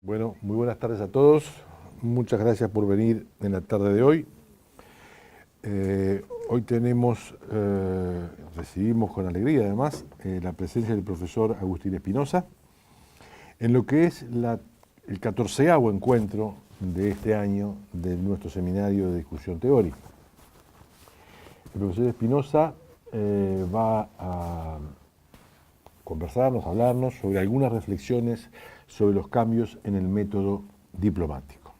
Bueno, muy buenas tardes a todos. Muchas gracias por venir en la tarde de hoy. Hoy recibimos con alegría además la presencia del profesor Agustín Espinosa en lo que es el 14º encuentro de este año de nuestro seminario de discusión teórica. El profesor Espinosa va a conversarnos, hablarnos sobre algunas reflexiones sobre los cambios en el método diplomático.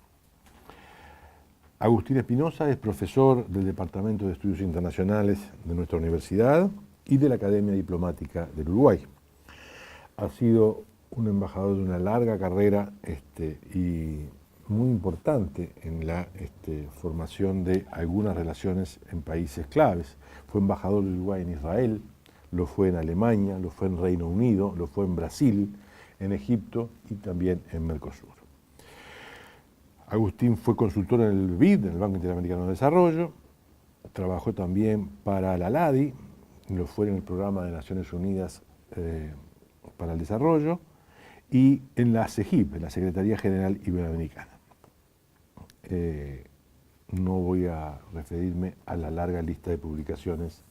Agustín Espinosa es profesor del Departamento de Estudios Internacionales de nuestra universidad y de la Academia Diplomática del Uruguay. Ha sido un embajador de una larga carrera y muy importante en la formación de algunas relaciones en países claves. Fue embajador del Uruguay en Israel, lo fue en Alemania, lo fue en Reino Unido, lo fue en Brasil, en Egipto y también en Mercosur. Agustín fue consultor en el BID, en el Banco Interamericano de Desarrollo, trabajó también para la LADI, lo fue en el Programa de Naciones Unidas para el Desarrollo y en la CEGIP, en la Secretaría General Iberoamericana. No voy a referirme a la larga lista de publicaciones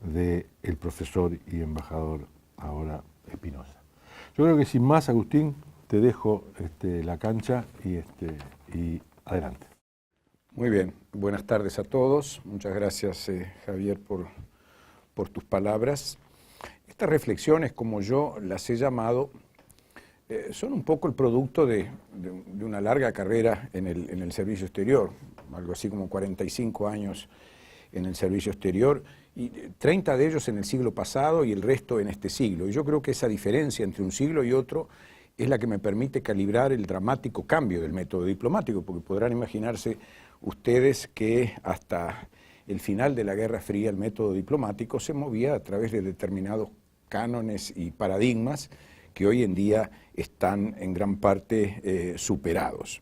del profesor y embajador ahora Espinosa. Yo creo que sin más, Agustín, te dejo la cancha y adelante. Muy bien, buenas tardes a todos. Muchas gracias, Javier, por tus palabras. Estas reflexiones, como yo las he llamado, son un poco el producto de una larga carrera en el servicio exterior, algo así como 45 años en el servicio exterior, y 30 de ellos en el siglo pasado y el resto en este siglo. Y yo creo que esa diferencia entre un siglo y otro es la que me permite calibrar el dramático cambio del método diplomático, porque podrán imaginarse ustedes que hasta el final de la Guerra Fría el método diplomático se movía a través de determinados cánones y paradigmas que hoy en día están en gran parte superados.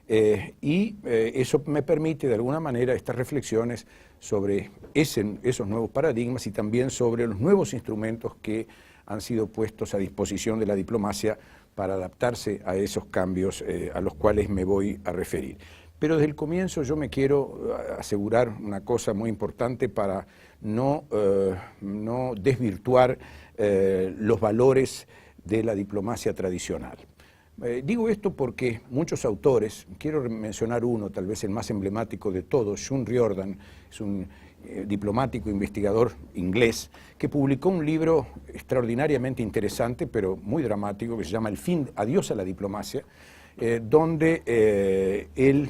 Eso me permite de alguna manera estas reflexiones sobre esos nuevos paradigmas y también sobre los nuevos instrumentos que han sido puestos a disposición de la diplomacia para adaptarse a esos cambios a los cuales me voy a referir. Pero desde el comienzo yo me quiero asegurar una cosa muy importante para no desvirtuar los valores de la diplomacia tradicional. Digo esto porque muchos autores, quiero mencionar uno, tal vez el más emblemático de todos, Shun Riordan, es un diplomático investigador inglés, que publicó un libro extraordinariamente interesante, pero muy dramático, que se llama Adiós a la diplomacia, donde él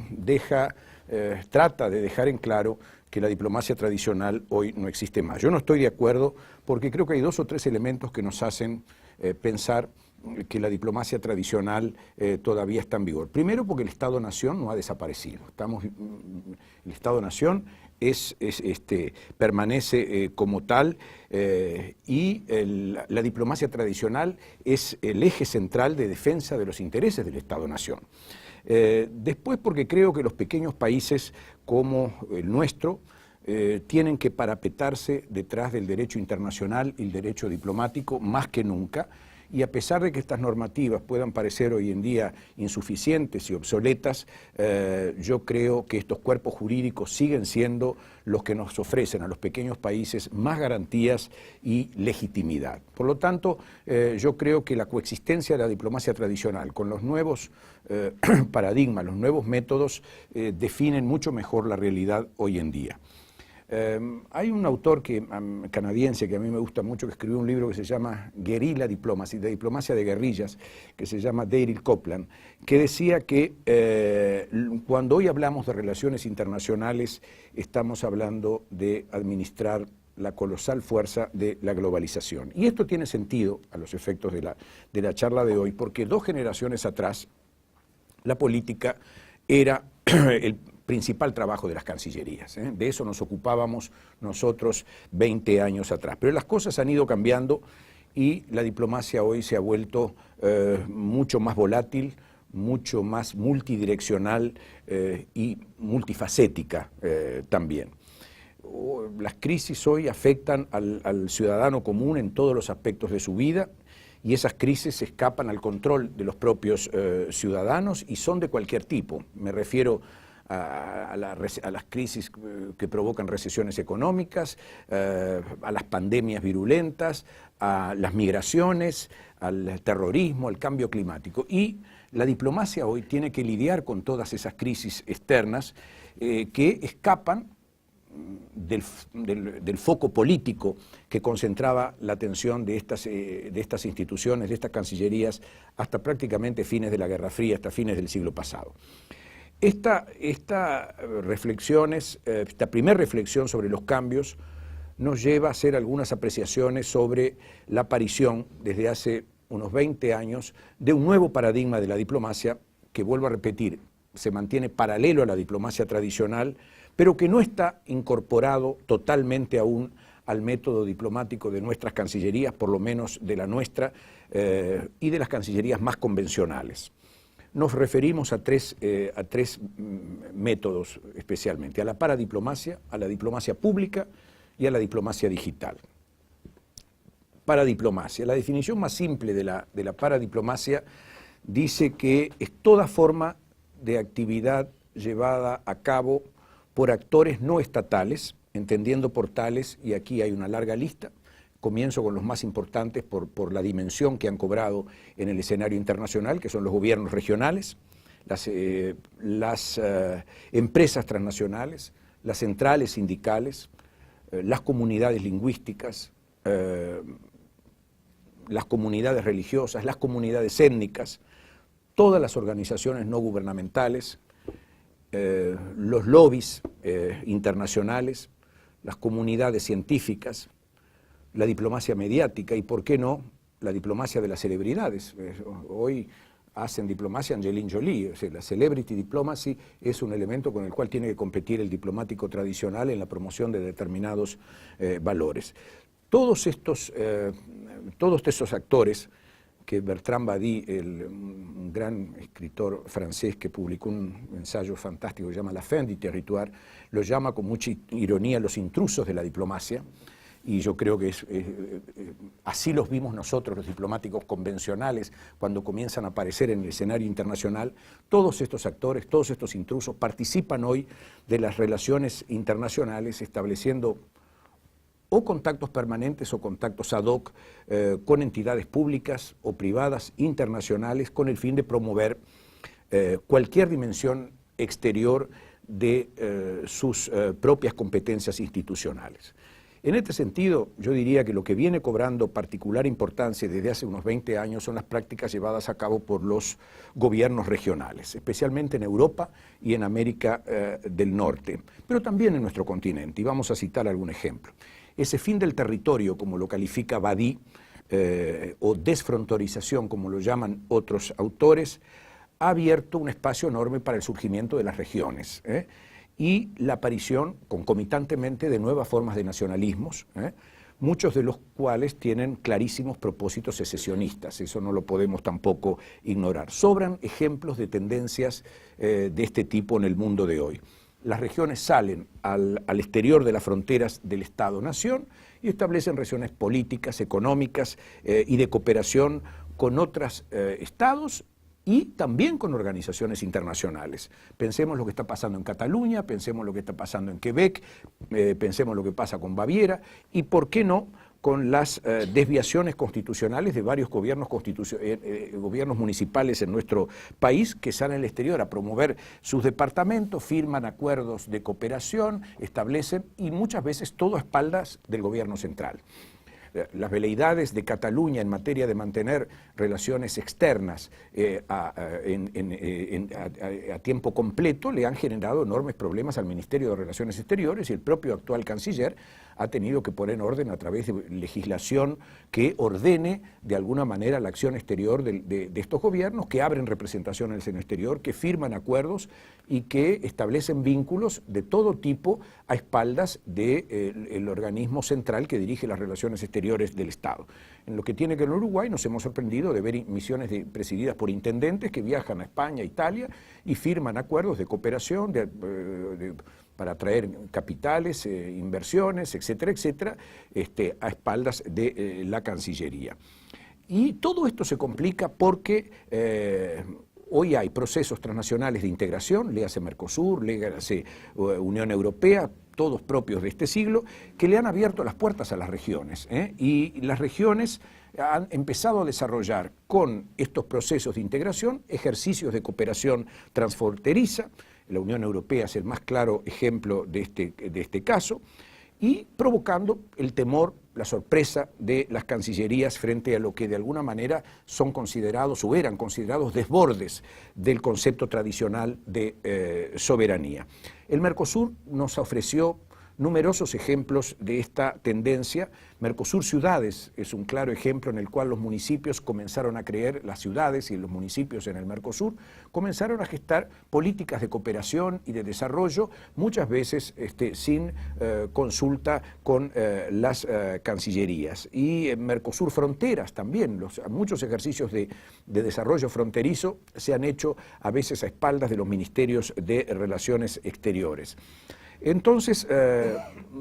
trata de dejar en claro que la diplomacia tradicional hoy no existe más. Yo no estoy de acuerdo porque creo que hay 2 o 3 elementos que nos hacen pensar que la diplomacia tradicional todavía está en vigor. Primero, porque el Estado-Nación no ha desaparecido. El Estado-Nación permanece como tal y la diplomacia tradicional es el eje central de defensa de los intereses del Estado-Nación. Después, porque creo que los pequeños países como el nuestro tienen que parapetarse detrás del derecho internacional y el derecho diplomático más que nunca, y a pesar de que estas normativas puedan parecer hoy en día insuficientes y obsoletas, yo creo que estos cuerpos jurídicos siguen siendo los que nos ofrecen a los pequeños países más garantías y legitimidad. Por lo tanto, yo creo que la coexistencia de la diplomacia tradicional con los nuevos paradigmas, los nuevos métodos, definen mucho mejor la realidad hoy en día. Hay un autor canadiense que a mí me gusta mucho, que escribió un libro que se llama Guerrilla Diplomacy, de diplomacia de guerrillas, que se llama Daryl Copeland, que decía que cuando hoy hablamos de relaciones internacionales estamos hablando de administrar la colosal fuerza de la globalización. Y esto tiene sentido a los efectos de la charla de hoy, porque 2 generaciones atrás la política era el principal trabajo de las cancillerías. De eso nos ocupábamos nosotros 20 años atrás. Pero las cosas han ido cambiando y la diplomacia hoy se ha vuelto mucho más volátil, mucho más multidireccional y multifacética también. Las crisis hoy afectan al ciudadano común en todos los aspectos de su vida y esas crisis escapan al control de los propios ciudadanos y son de cualquier tipo. Me refiero a las crisis que provocan recesiones económicas, a las pandemias virulentas, a las migraciones, al terrorismo, al cambio climático. Y la diplomacia hoy tiene que lidiar con todas esas crisis externas que escapan del foco político que concentraba la atención de estas instituciones, de estas cancillerías, hasta prácticamente fines de la Guerra Fría, hasta fines del siglo pasado. Esta primera reflexión sobre los cambios nos lleva a hacer algunas apreciaciones sobre la aparición, desde hace unos 20 años, de un nuevo paradigma de la diplomacia, que, vuelvo a repetir, se mantiene paralelo a la diplomacia tradicional, pero que no está incorporado totalmente aún al método diplomático de nuestras cancillerías, por lo menos de la nuestra, y de las cancillerías más convencionales. Nos referimos a tres métodos especialmente: a la paradiplomacia, a la diplomacia pública y a la diplomacia digital. Paradiplomacia. La definición más simple de la paradiplomacia dice que es toda forma de actividad llevada a cabo por actores no estatales, entendiendo por tales, y aquí hay una larga lista. Comienzo con los más importantes por la dimensión que han cobrado en el escenario internacional, que son los gobiernos regionales, las empresas transnacionales, las centrales sindicales, las comunidades lingüísticas, las comunidades religiosas, las comunidades étnicas, todas las organizaciones no gubernamentales, los lobbies internacionales, las comunidades científicas, la diplomacia mediática y, ¿por qué no?, la diplomacia de las celebridades. Hoy hacen diplomacia Angelina Jolie. O sea, la celebrity diplomacy es un elemento con el cual tiene que competir el diplomático tradicional en la promoción de determinados valores. Todos estos actores que Bertrand Badi, un gran escritor francés que publicó un ensayo fantástico que se llama La fin du territoire, lo llama con mucha ironía los intrusos de la diplomacia. Y yo creo que así los vimos nosotros, los diplomáticos convencionales, cuando comienzan a aparecer en el escenario internacional. Todos estos actores, todos estos intrusos participan hoy de las relaciones internacionales, estableciendo o contactos permanentes o contactos ad hoc con entidades públicas o privadas internacionales, con el fin de promover cualquier dimensión exterior de sus propias competencias institucionales. En este sentido, yo diría que lo que viene cobrando particular importancia desde hace unos 20 años son las prácticas llevadas a cabo por los gobiernos regionales, especialmente en Europa y en América del Norte, pero también en nuestro continente. Y vamos a citar algún ejemplo. Ese fin del territorio, como lo califica Badi, o desfronterización, como lo llaman otros autores, ha abierto un espacio enorme para el surgimiento de las regiones, y la aparición concomitantemente de nuevas formas de nacionalismos, muchos de los cuales tienen clarísimos propósitos secesionistas. Eso no lo podemos tampoco ignorar. Sobran ejemplos de tendencias de este tipo en el mundo de hoy. Las regiones salen al exterior de las fronteras del Estado-Nación y establecen relaciones políticas, económicas y de cooperación con otros estados y también con organizaciones internacionales. Pensemos lo que está pasando en Cataluña, pensemos lo que está pasando en Quebec, pensemos lo que pasa con Baviera y, ¿por qué no?, con las desviaciones constitucionales de varios gobiernos municipales en nuestro país que salen al exterior a promover sus departamentos, firman acuerdos de cooperación, establecen, y muchas veces todo a espaldas del gobierno central. Las veleidades de Cataluña en materia de mantener relaciones externas a tiempo completo le han generado enormes problemas al Ministerio de Relaciones Exteriores, y el propio actual canciller ha tenido que poner en orden a través de legislación que ordene de alguna manera la acción exterior de estos gobiernos, que abren representaciones en el exterior, que firman acuerdos y que establecen vínculos de todo tipo a espaldas del organismo central que dirige las relaciones exteriores del Estado. En lo que tiene que ver con Uruguay, nos hemos sorprendido de ver misiones presididas por intendentes que viajan a España, Italia y firman acuerdos de cooperación para atraer capitales, inversiones, etcétera, etcétera, a espaldas de la Cancillería. Y todo esto se complica porque hoy hay procesos transnacionales de integración, léase Mercosur, léase Unión Europea, todos propios de este siglo, que le han abierto las puertas a las regiones. Y las regiones han empezado a desarrollar con estos procesos de integración ejercicios de cooperación transfronteriza. La Unión Europea es el más claro ejemplo de este caso, y provocando el temor, la sorpresa de las cancillerías frente a lo que de alguna manera son considerados o eran considerados desbordes del concepto tradicional de soberanía. El Mercosur nos ofreció numerosos ejemplos de esta tendencia. Mercosur Ciudades es un claro ejemplo en el cual los municipios comenzaron a creer, las ciudades y los municipios en el Mercosur comenzaron a gestar políticas de cooperación y de desarrollo, muchas veces sin consulta con las cancillerías. Y en Mercosur Fronteras también, muchos ejercicios de desarrollo fronterizo se han hecho a veces a espaldas de los ministerios de Relaciones Exteriores. Entonces,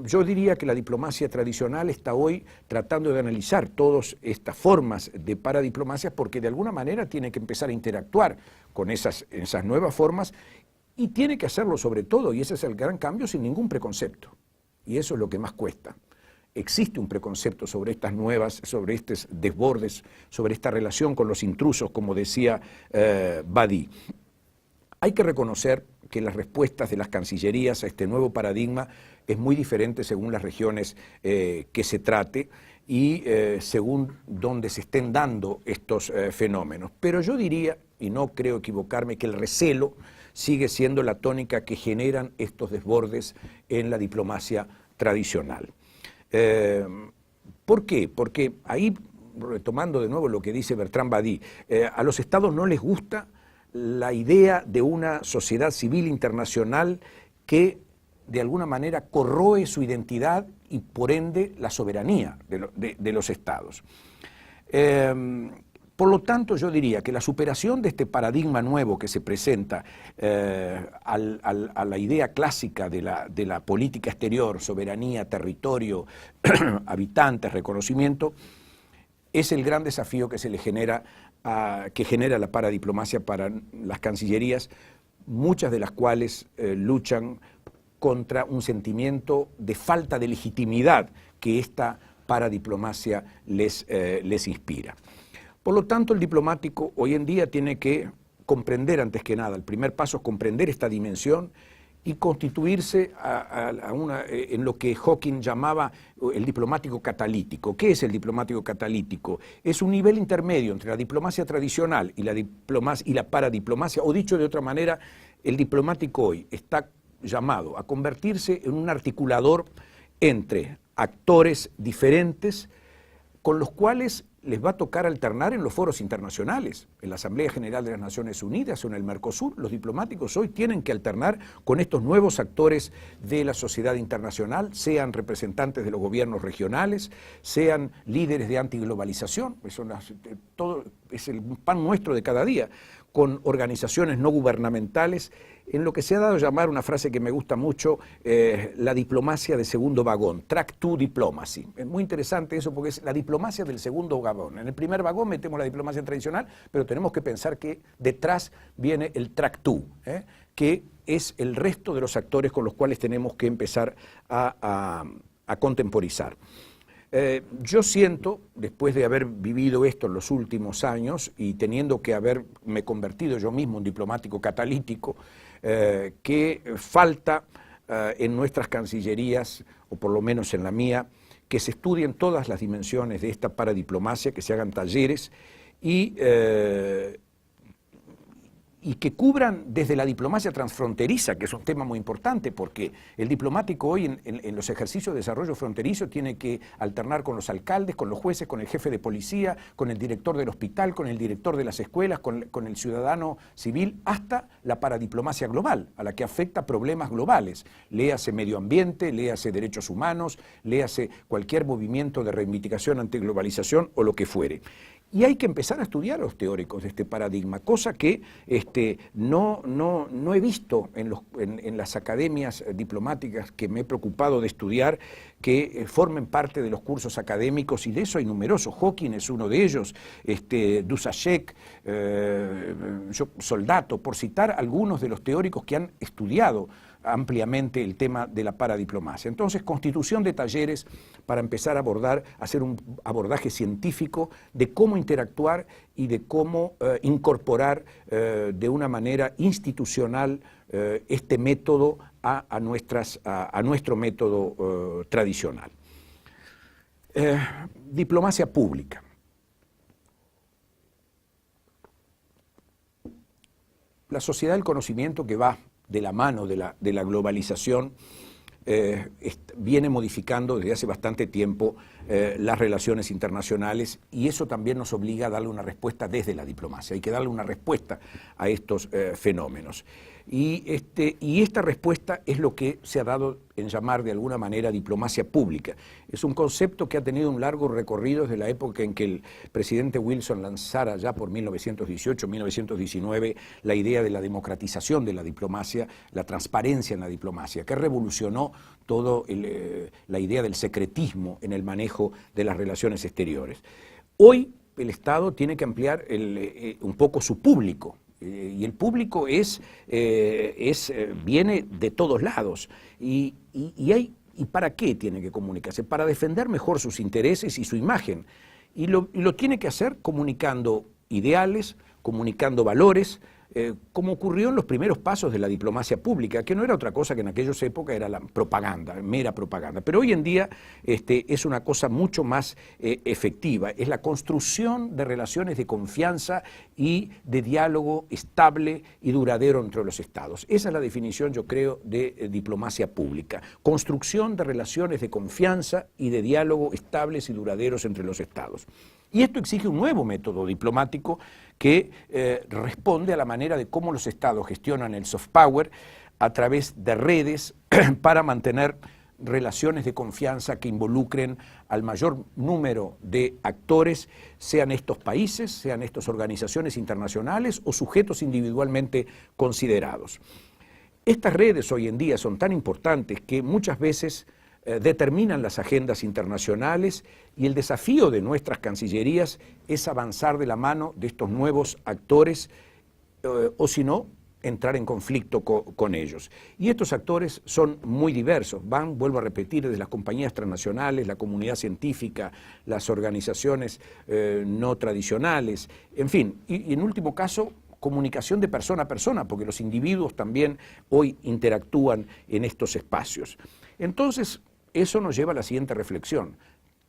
yo diría que la diplomacia tradicional está hoy tratando de analizar todas estas formas de paradiplomacia porque de alguna manera tiene que empezar a interactuar con esas nuevas formas y tiene que hacerlo sobre todo, y ese es el gran cambio, sin ningún preconcepto. Y eso es lo que más cuesta. Existe un preconcepto sobre estas nuevas, sobre estos desbordes, sobre esta relación con los intrusos, como decía Badi. Hay que reconocer que las respuestas de las cancillerías a este nuevo paradigma es muy diferente según las regiones que se trate y según dónde se estén dando estos fenómenos. Pero yo diría, y no creo equivocarme, que el recelo sigue siendo la tónica que generan estos desbordes en la diplomacia tradicional. ¿Por qué? Porque ahí, retomando de nuevo lo que dice Bertrand Badi, a los estados no les gusta la idea de una sociedad civil internacional que de alguna manera corroe su identidad y por ende la soberanía de los estados. Por lo tanto, yo diría que la superación de este paradigma nuevo que se presenta a la idea clásica de la política exterior, soberanía, territorio, habitantes, reconocimiento, es el gran desafío que se le genera que genera la paradiplomacia para las cancillerías, muchas de las cuales luchan contra un sentimiento de falta de legitimidad que esta paradiplomacia les inspira. Por lo tanto, el diplomático hoy en día tiene que comprender antes que nada, el primer paso es comprender esta dimensión y constituirse en lo que Hawking llamaba el diplomático catalítico. ¿Qué es el diplomático catalítico? Es un nivel intermedio entre la diplomacia tradicional y la paradiplomacia, o dicho de otra manera, el diplomático hoy está llamado a convertirse en un articulador entre actores diferentes con los cuales les va a tocar alternar en los foros internacionales, en la Asamblea General de las Naciones Unidas o en el Mercosur. Los diplomáticos hoy tienen que alternar con estos nuevos actores de la sociedad internacional, sean representantes de los gobiernos regionales, sean líderes de antiglobalización, todo es el pan nuestro de cada día, con organizaciones no gubernamentales, en lo que se ha dado a llamar, una frase que me gusta mucho, la diplomacia de segundo vagón, track 2 diplomacy. Es muy interesante eso porque es la diplomacia del segundo vagón. En el primer vagón metemos la diplomacia tradicional, pero tenemos que pensar que detrás viene el track 2, que es el resto de los actores con los cuales tenemos que empezar a contemporizar. Yo siento, después de haber vivido esto en los últimos años y teniendo que haberme convertido yo mismo en diplomático catalítico, que falta en nuestras cancillerías, o por lo menos en la mía, que se estudien todas las dimensiones de esta paradiplomacia, que se hagan talleres y que cubran desde la diplomacia transfronteriza, que es un tema muy importante, porque el diplomático hoy en los ejercicios de desarrollo fronterizo tiene que alternar con los alcaldes, con los jueces, con el jefe de policía, con el director del hospital, con el director de las escuelas, con el ciudadano civil, hasta la paradiplomacia global, a la que afecta problemas globales. Léase medio ambiente, léase derechos humanos, léase cualquier movimiento de reivindicación antiglobalización o lo que fuere. Y hay que empezar a estudiar a los teóricos de este paradigma, cosa que no he visto en las academias diplomáticas que me he preocupado de estudiar que formen parte de los cursos académicos, y de eso hay numerosos. Hawking es uno de ellos, Dusacek, Soldato, por citar algunos de los teóricos que han estudiado ampliamente el tema de la paradiplomacia. Entonces, constitución de talleres para empezar a hacer un abordaje científico de cómo interactuar y de cómo incorporar de una manera institucional este método a nuestro método tradicional. Diplomacia pública. La sociedad del conocimiento, que va de la mano de la globalización, viene modificando desde hace bastante tiempo las relaciones internacionales, y eso también nos obliga a darle una respuesta desde la diplomacia. Hay que darle una respuesta a estos fenómenos. Y esta respuesta es lo que se ha dado en llamar de alguna manera diplomacia pública. Es un concepto que ha tenido un largo recorrido desde la época en que el presidente Wilson lanzara ya por 1918-1919 la idea de la democratización de la diplomacia, la transparencia en la diplomacia, que revolucionó toda la idea del secretismo en el manejo de las relaciones exteriores. Hoy el Estado tiene que ampliar un poco su público. Y el público viene de todos lados. ¿Y para qué tiene que comunicarse? Para defender mejor sus intereses y su imagen. Y lo tiene que hacer comunicando ideales, comunicando valores, como ocurrió en los primeros pasos de la diplomacia pública, que no era otra cosa que en aquellas épocas era la propaganda, mera propaganda. Pero hoy en día es una cosa mucho más efectiva, es la construcción de relaciones de confianza y de diálogo estable y duradero entre los estados. Esa es la definición, yo creo, de diplomacia pública. Construcción de relaciones de confianza y de diálogo estables y duraderos entre los estados. Y esto exige un nuevo método diplomático que responde a la manera de cómo los estados gestionan el soft power a través de redes para mantener relaciones de confianza que involucren al mayor número de actores, sean estos países, sean estas organizaciones internacionales o sujetos individualmente considerados. Estas redes hoy en día son tan importantes que muchas veces determinan las agendas internacionales, y el desafío de nuestras cancillerías es avanzar de la mano de estos nuevos actores o si no, entrar en conflicto con ellos. Y estos actores son muy diversos, vuelvo a repetir, desde las compañías transnacionales, la comunidad científica, las organizaciones no tradicionales, en fin, y en último caso, comunicación de persona a persona, porque los individuos también hoy interactúan en estos espacios. Entonces, eso nos lleva a la siguiente reflexión.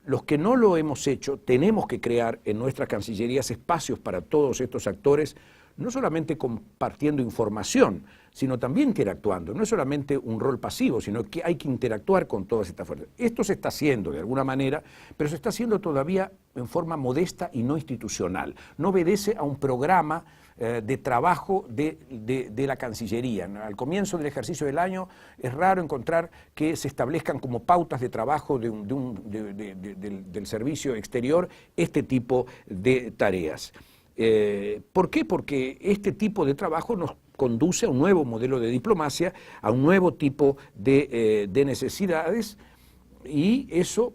Los que no lo hemos hecho, tenemos que crear en nuestras cancillerías espacios para todos estos actores, no solamente compartiendo información, sino también interactuando. No es solamente un rol pasivo, sino que hay que interactuar con todas estas fuerzas. Esto se está haciendo de alguna manera, pero se está haciendo todavía en forma modesta y no institucional. No obedece a un programa de trabajo de la Cancillería. Al comienzo del ejercicio del año es raro encontrar que se establezcan como pautas de trabajo del servicio exterior este tipo de tareas. ¿Por qué? Porque este tipo de trabajo nos conduce a un nuevo modelo de diplomacia, a un nuevo tipo de necesidades, y eso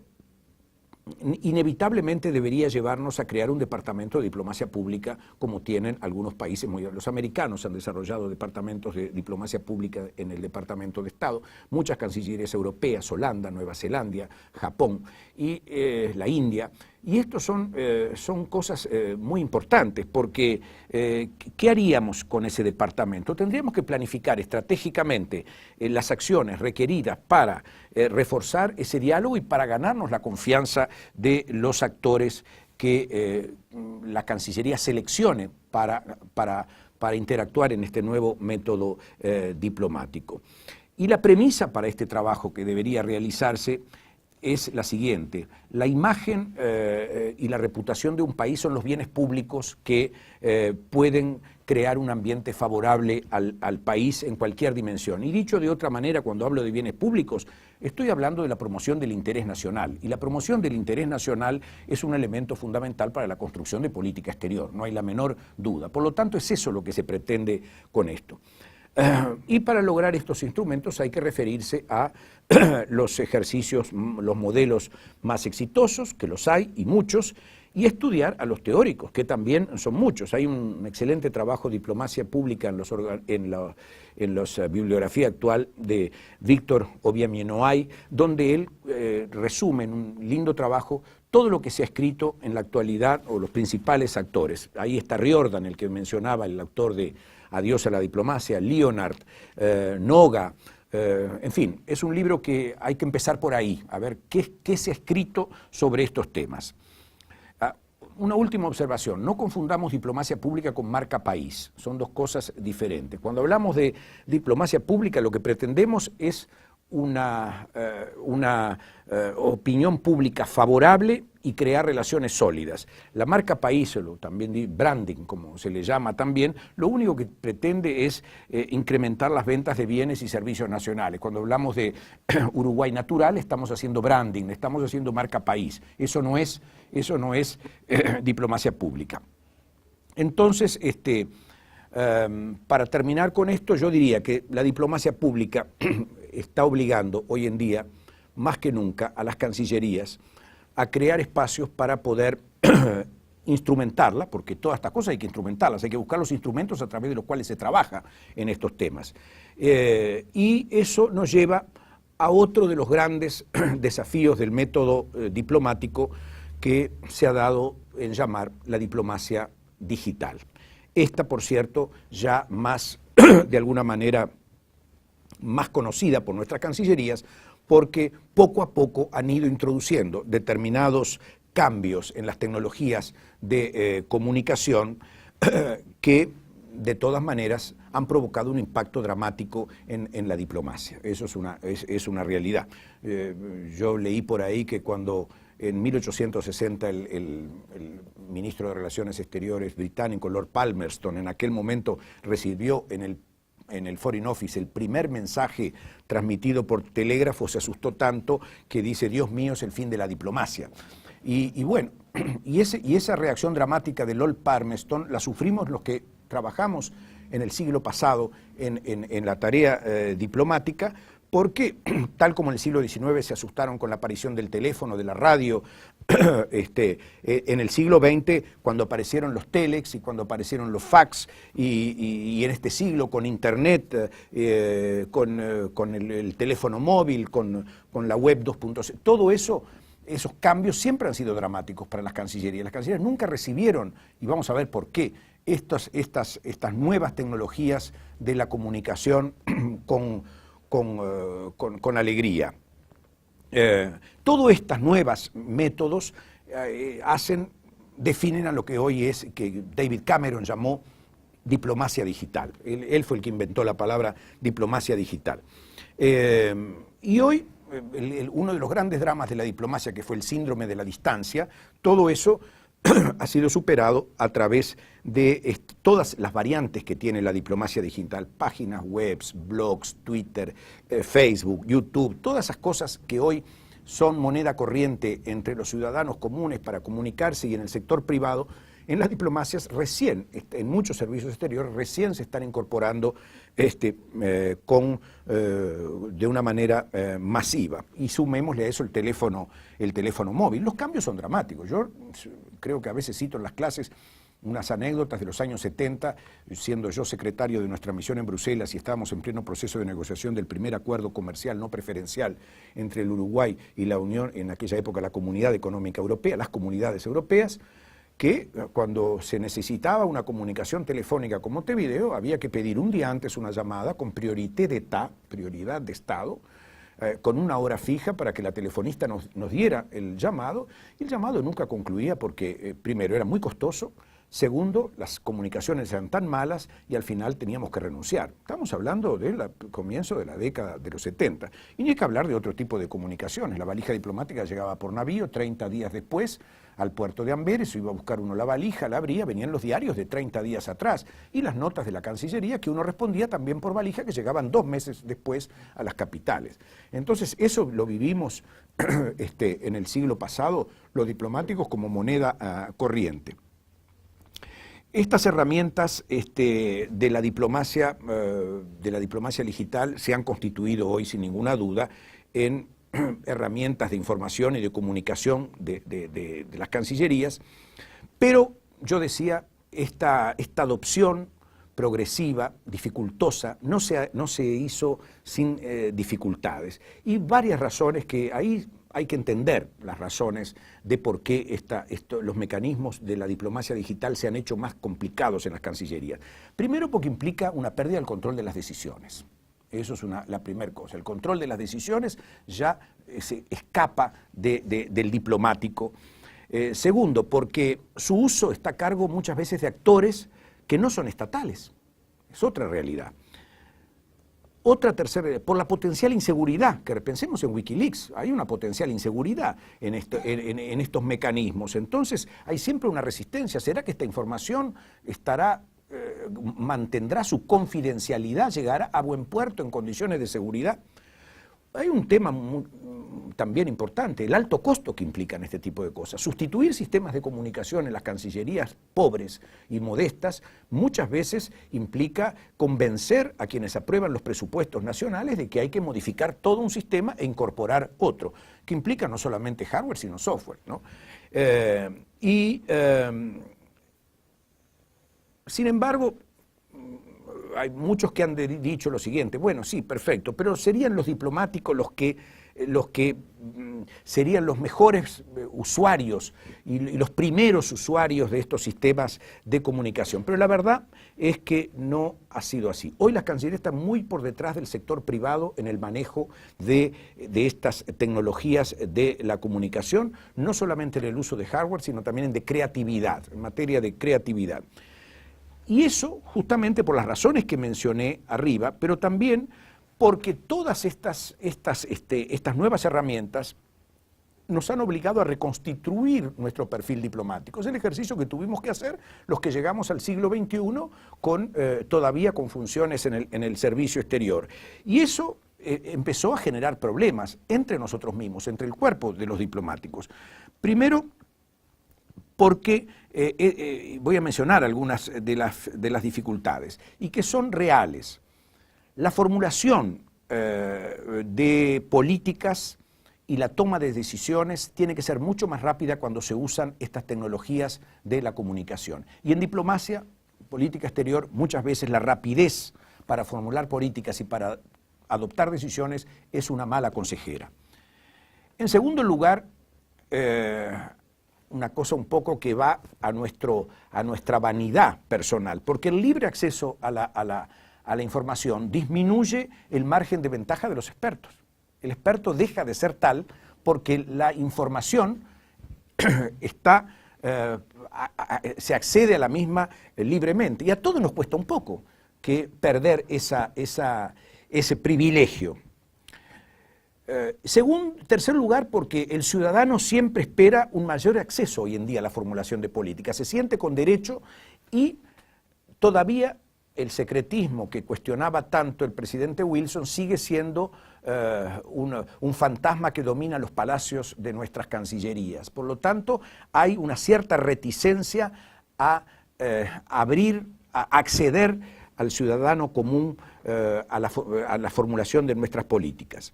inevitablemente debería llevarnos a crear un departamento de diplomacia pública como tienen algunos países. Los americanos han desarrollado departamentos de diplomacia pública en el Departamento de Estado, muchas cancillerías europeas, Holanda, Nueva Zelanda, Japón y la India. Y estos son cosas muy importantes, porque ¿qué haríamos con ese departamento? Tendríamos que planificar estratégicamente las acciones requeridas para reforzar ese diálogo y para ganarnos la confianza de los actores que la Cancillería seleccione para interactuar en este nuevo método diplomático. Y la premisa para este trabajo que debería realizarse es la siguiente: la imagen y la reputación de un país son los bienes públicos que pueden crear un ambiente favorable al país en cualquier dimensión. Y dicho de otra manera, cuando hablo de bienes públicos, estoy hablando de la promoción del interés nacional. Y la promoción del interés nacional es un elemento fundamental para la construcción de política exterior, no hay la menor duda. Por lo tanto, es eso lo que se pretende con esto. Y para lograr estos instrumentos hay que referirse a los ejercicios, los modelos más exitosos, que los hay y muchos, y estudiar a los teóricos, que también son muchos. Hay un excelente trabajo de diplomacia pública en la bibliografía actual de Víctor Obiamienoay, donde él resume en un lindo trabajo todo lo que se ha escrito en la actualidad o los principales actores. Ahí está Riordan, el que mencionaba, el autor de Adiós a la diplomacia, Leonard, Noga, en fin, es un libro que hay que empezar por ahí, a ver qué se ha escrito sobre estos temas. Una última observación: no confundamos diplomacia pública con marca país, son dos cosas diferentes. Cuando hablamos de diplomacia pública, lo que pretendemos es una opinión pública favorable y crear relaciones sólidas. La marca país, o también branding, como se le llama también, lo único que pretende es incrementar las ventas de bienes y servicios nacionales. Cuando hablamos de Uruguay Natural, estamos haciendo branding, estamos haciendo marca país. Eso no es diplomacia pública. Entonces, para terminar con esto, yo diría que la diplomacia pública está obligando hoy en día, más que nunca, a las cancillerías a crear espacios para poder instrumentarla, porque todas estas cosas hay que instrumentarlas, hay que buscar los instrumentos a través de los cuales se trabaja en estos temas. Y eso nos lleva a otro de los grandes desafíos del método diplomático que se ha dado en llamar la diplomacia digital. Esta, por cierto, ya más, de alguna manera, más conocida por nuestras cancillerías, porque poco a poco han ido introduciendo determinados cambios en las tecnologías de comunicación que, de todas maneras, han provocado un impacto dramático en la diplomacia. Eso es una realidad. Yo leí por ahí que cuando en 1860 el ministro de Relaciones Exteriores británico, Lord Palmerston, en aquel momento recibió en el Foreign Office el primer mensaje transmitido por telégrafo, se asustó tanto que dice: Dios mío, es el fin de la diplomacia. Y bueno, y esa reacción dramática de Lord Palmerston la sufrimos los que trabajamos en el siglo pasado en la tarea diplomática, porque tal como en el siglo XIX se asustaron con la aparición del teléfono, de la radio, en el siglo XX, cuando aparecieron los telex y cuando aparecieron los fax, y en este siglo con internet, con el teléfono móvil, con la web 2.0, todo eso, esos cambios siempre han sido dramáticos para las cancillerías. Las cancillerías nunca recibieron, y vamos a ver por qué, estas nuevas tecnologías de la comunicación con alegría. Todos estos nuevos métodos definen a lo que hoy es, que David Cameron llamó diplomacia digital. Él fue el que inventó la palabra diplomacia digital. Y hoy, uno de los grandes dramas de la diplomacia, que fue el síndrome de la distancia, todo eso ha sido superado a través de todas las variantes que tiene la diplomacia digital: páginas web, blogs, Twitter, Facebook, YouTube, todas esas cosas que hoy son moneda corriente entre los ciudadanos comunes para comunicarse, y en el sector privado, en las diplomacias recién, en muchos servicios exteriores, recién se están incorporando de una manera masiva. Y sumémosle a eso el teléfono móvil. Los cambios son dramáticos. Yo creo que a veces cito en las clases unas anécdotas de los años 70, siendo yo secretario de nuestra misión en Bruselas y estábamos en pleno proceso de negociación del primer acuerdo comercial no preferencial entre el Uruguay y la Unión, en aquella época la Comunidad Económica Europea, las comunidades europeas, que cuando se necesitaba una comunicación telefónica con Montevideo había que pedir un día antes una llamada con prioridad de Estado, con una hora fija para que la telefonista nos diera el llamado, y el llamado nunca concluía porque, primero, era muy costoso, Segundo, las comunicaciones eran tan malas y al final teníamos que renunciar. Estamos hablando del comienzo de la década de los 70. Y ni hay que hablar de otro tipo de comunicaciones. La valija diplomática llegaba por navío, 30 días después al puerto de Amberes, iba a buscar uno la valija, la abría, venían los diarios de 30 días atrás y las notas de la Cancillería que uno respondía también por valija, que llegaban 2 meses después a las capitales. Entonces eso lo vivimos en el siglo pasado, los diplomáticos como moneda corriente. Estas herramientas de la diplomacia digital se han constituido hoy sin ninguna duda en herramientas de información y de comunicación de las cancillerías, pero yo decía, esta adopción progresiva, dificultosa, no se hizo sin dificultades. Y varias razones que ahí hay que entender, las razones de por qué los mecanismos de la diplomacia digital se han hecho más complicados en las cancillerías. Primero porque implica una pérdida del control de las decisiones. Eso es la primera cosa. El control de las decisiones ya se escapa del diplomático. Segundo, porque su uso está a cargo muchas veces de actores que no son estatales. Es otra realidad. Otra tercera, por la potencial inseguridad, que pensemos en Wikileaks, hay una potencial inseguridad en estos mecanismos. Entonces hay siempre una resistencia. ¿Será que esta información mantendrá su confidencialidad, llegará a buen puerto en condiciones de seguridad? Hay un tema también importante, el alto costo que implican este tipo de cosas. Sustituir sistemas de comunicación en las cancillerías pobres y modestas muchas veces implica convencer a quienes aprueban los presupuestos nacionales de que hay que modificar todo un sistema e incorporar otro, que implica no solamente hardware sino software, ¿no? Sin embargo, hay muchos que han dicho lo siguiente: bueno, sí, perfecto, pero serían los diplomáticos los que serían los mejores usuarios y los primeros usuarios de estos sistemas de comunicación. Pero la verdad es que no ha sido así. Hoy las cancillerías están muy por detrás del sector privado en el manejo de estas tecnologías de la comunicación, no solamente en el uso de hardware, sino también en materia de creatividad. Y eso justamente por las razones que mencioné arriba, pero también porque todas estas nuevas herramientas nos han obligado a reconstituir nuestro perfil diplomático. Es el ejercicio que tuvimos que hacer los que llegamos al siglo XXI todavía con funciones en el servicio exterior. Y eso empezó a generar problemas entre nosotros mismos, entre el cuerpo de los diplomáticos. Primero, porque voy a mencionar algunas de las dificultades, y que son reales. La formulación de políticas y la toma de decisiones tiene que ser mucho más rápida cuando se usan estas tecnologías de la comunicación. Y en diplomacia, política exterior, muchas veces la rapidez para formular políticas y para adoptar decisiones es una mala consejera. En segundo lugar, una cosa un poco que va a nuestra vanidad personal, porque el libre acceso a la información disminuye el margen de ventaja de los expertos. El experto deja de ser tal porque la información se accede a la misma libremente. Y a todos nos cuesta un poco que perder ese privilegio. Tercer lugar, porque el ciudadano siempre espera un mayor acceso hoy en día a la formulación de políticas, se siente con derecho, y todavía el secretismo que cuestionaba tanto el presidente Wilson sigue siendo un fantasma que domina los palacios de nuestras cancillerías. Por lo tanto, hay una cierta reticencia a acceder al ciudadano común a la formulación de nuestras políticas.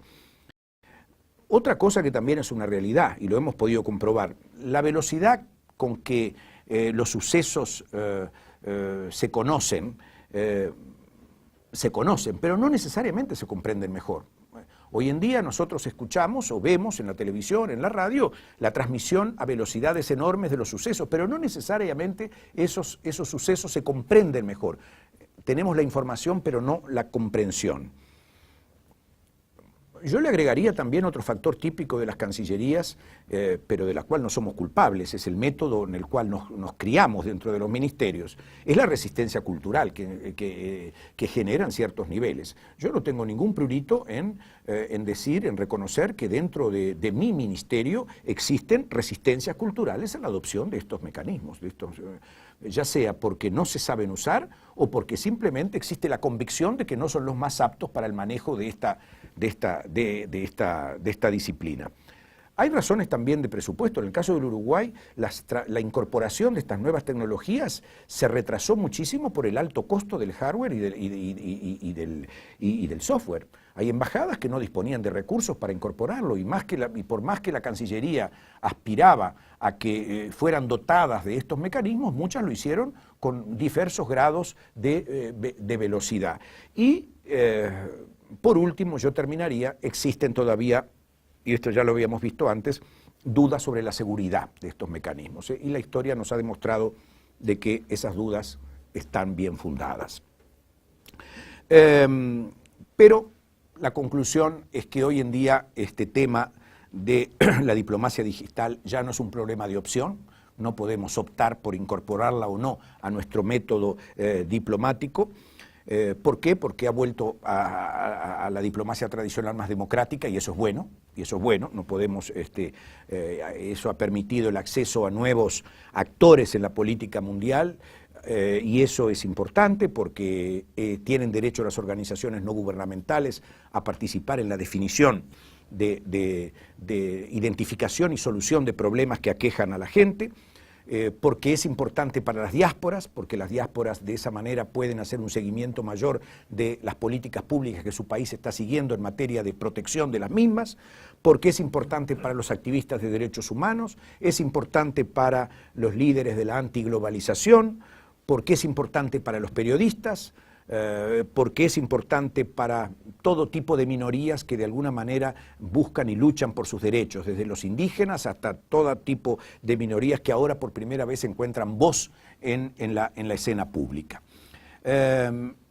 Otra cosa que también es una realidad, y lo hemos podido comprobar, la velocidad con que los sucesos se conocen, pero no necesariamente se comprenden mejor. Hoy en día nosotros escuchamos o vemos en la televisión, en la radio, la transmisión a velocidades enormes de los sucesos, pero no necesariamente esos sucesos se comprenden mejor. Tenemos la información, pero no la comprensión. Yo le agregaría también otro factor típico de las cancillerías, pero de la cual no somos culpables, es el método en el cual nos criamos dentro de los ministerios, es la resistencia cultural que generan ciertos niveles. Yo no tengo ningún prurito en decir, en reconocer que dentro de mi ministerio existen resistencias culturales a la adopción de estos mecanismos, ya sea porque no se saben usar o porque simplemente existe la convicción de que no son los más aptos para el manejo de esta disciplina. Hay razones también de presupuesto. En el caso del Uruguay, la incorporación de estas nuevas tecnologías se retrasó muchísimo por el alto costo del hardware y del software. Hay embajadas que no disponían de recursos para incorporarlo y por más que la Cancillería aspiraba a que fueran dotadas de estos mecanismos, muchas lo hicieron con diversos grados de velocidad. Y por último, yo terminaría, existen todavía, y esto ya lo habíamos visto antes, dudas sobre la seguridad de estos mecanismos. Y la historia nos ha demostrado de que esas dudas están bien fundadas. Pero la conclusión es que hoy en día este tema de la diplomacia digital ya no es un problema de opción, no podemos optar por incorporarla o no a nuestro método diplomático. ¿Por qué? Porque ha vuelto a la diplomacia tradicional más democrática y eso es bueno, no podemos, eso ha permitido el acceso a nuevos actores en la política mundial y eso es importante porque tienen derecho las organizaciones no gubernamentales a participar en la definición de identificación y solución de problemas que aquejan a la gente. Porque es importante para las diásporas, porque las diásporas de esa manera pueden hacer un seguimiento mayor de las políticas públicas que su país está siguiendo en materia de protección de las mismas, porque es importante para los activistas de derechos humanos, es importante para los líderes de la antiglobalización, porque es importante para los periodistas, porque es importante para todo tipo de minorías que de alguna manera buscan y luchan por sus derechos, desde los indígenas hasta todo tipo de minorías que ahora por primera vez encuentran voz en la escena pública.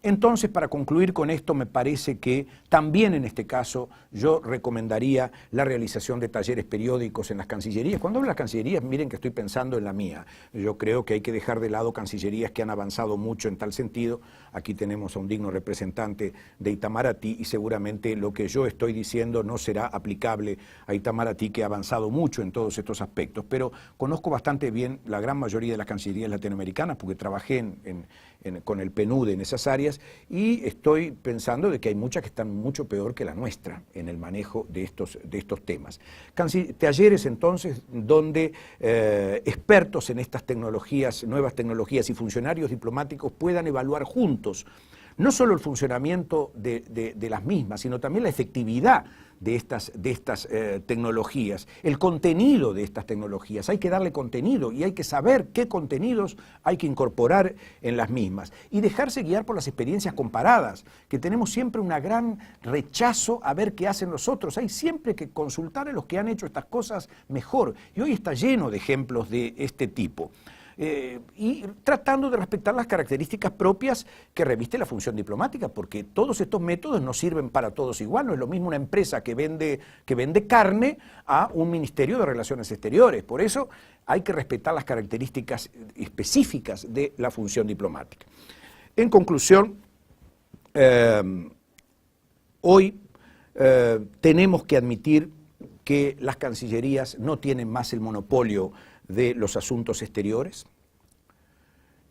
Entonces, para concluir con esto, me parece que también en este caso yo recomendaría la realización de talleres periódicos en las cancillerías. Cuando hablo de las cancillerías, miren que estoy pensando en la mía. Yo creo que hay que dejar de lado cancillerías que han avanzado mucho en tal sentido. Aquí tenemos a un digno representante de Itamaraty y seguramente lo que yo estoy diciendo no será aplicable a Itamaraty, que ha avanzado mucho en todos estos aspectos. Pero conozco bastante bien la gran mayoría de las cancillerías latinoamericanas porque trabajé con el PNUD en esas áreas y estoy pensando de que hay muchas que están mucho peor que la nuestra en el manejo de estos temas. Talleres entonces donde expertos en estas tecnologías, nuevas tecnologías y funcionarios diplomáticos puedan evaluar juntos no solo el funcionamiento de las mismas, sino también la efectividad de estas tecnologías, el contenido de estas tecnologías. Hay que darle contenido y hay que saber qué contenidos hay que incorporar en las mismas y dejarse guiar por las experiencias comparadas, que tenemos siempre un gran rechazo a ver qué hacen los otros. Hay siempre que consultar a los que han hecho estas cosas mejor y hoy está lleno de ejemplos de este tipo. Y tratando de respetar las características propias que reviste la función diplomática, porque todos estos métodos no sirven para todos igual. No es lo mismo una empresa que vende carne a un ministerio de Relaciones Exteriores. Por eso hay que respetar las características específicas de la función diplomática. En conclusión, hoy tenemos que admitir que las cancillerías no tienen más el monopolio de los asuntos exteriores,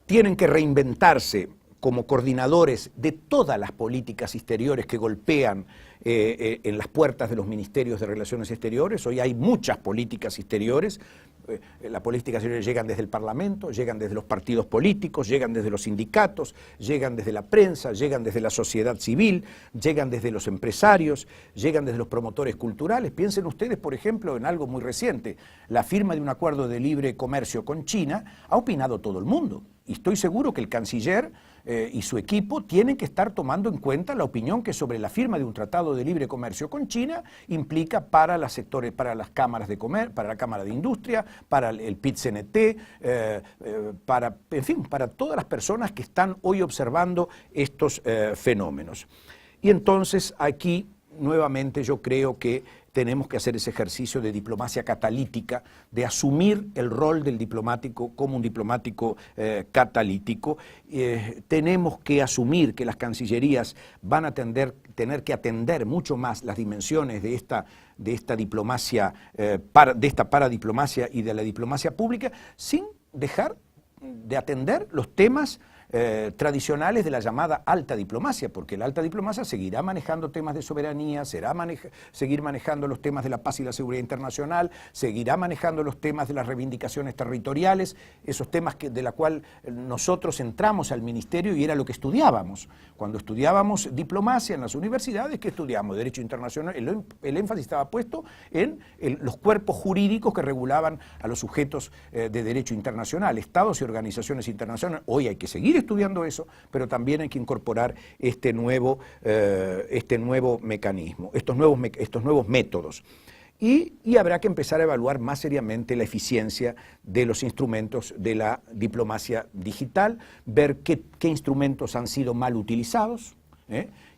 tienen que reinventarse como coordinadores de todas las políticas exteriores que golpean en las puertas de los ministerios de Relaciones Exteriores. Hoy hay muchas políticas exteriores. Las políticas exteriores llegan desde el Parlamento, llegan desde los partidos políticos, llegan desde los sindicatos, llegan desde la prensa, llegan desde la sociedad civil, llegan desde los empresarios, llegan desde los promotores culturales. Piensen ustedes, por ejemplo, en algo muy reciente. La firma de un acuerdo de libre comercio con China ha opinado todo el mundo. Y estoy seguro que el canciller y su equipo tienen que estar tomando en cuenta la opinión que sobre la firma de un tratado de libre comercio con China implica para los sectores, para las cámaras de comercio, para la Cámara de Industria, para el PIT-CNT, en fin, para todas las personas que están hoy observando estos fenómenos. Y entonces aquí nuevamente yo creo que tenemos que hacer ese ejercicio de diplomacia catalítica, de asumir el rol del diplomático como un diplomático catalítico. Tenemos que asumir que las cancillerías van a tener que atender mucho más las dimensiones de esta diplomacia, de esta paradiplomacia y de la diplomacia pública, sin dejar de atender los temas tradicionales de la llamada alta diplomacia, porque la alta diplomacia seguirá manejando temas de soberanía, seguir manejando los temas de la paz y la seguridad internacional, seguirá manejando los temas de las reivindicaciones territoriales, esos temas de la cual nosotros entramos al ministerio y era lo que estudiábamos. Cuando estudiábamos diplomacia en las universidades, ¿qué estudiamos? Derecho internacional, el énfasis estaba puesto en los cuerpos jurídicos que regulaban a los sujetos de derecho internacional, estados y organizaciones internacionales. Hoy hay que seguir estudiando eso, pero también hay que incorporar este nuevo mecanismo, estos nuevos métodos. Y habrá que empezar a evaluar más seriamente la eficiencia de los instrumentos de la diplomacia digital, ver qué instrumentos han sido mal utilizados,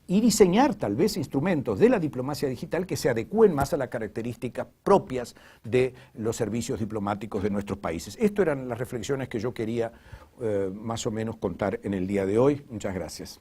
y diseñar tal vez instrumentos de la diplomacia digital que se adecúen más a las características propias de los servicios diplomáticos de nuestros países. Estas eran las reflexiones que yo quería más o menos contar en el día de hoy. Muchas gracias.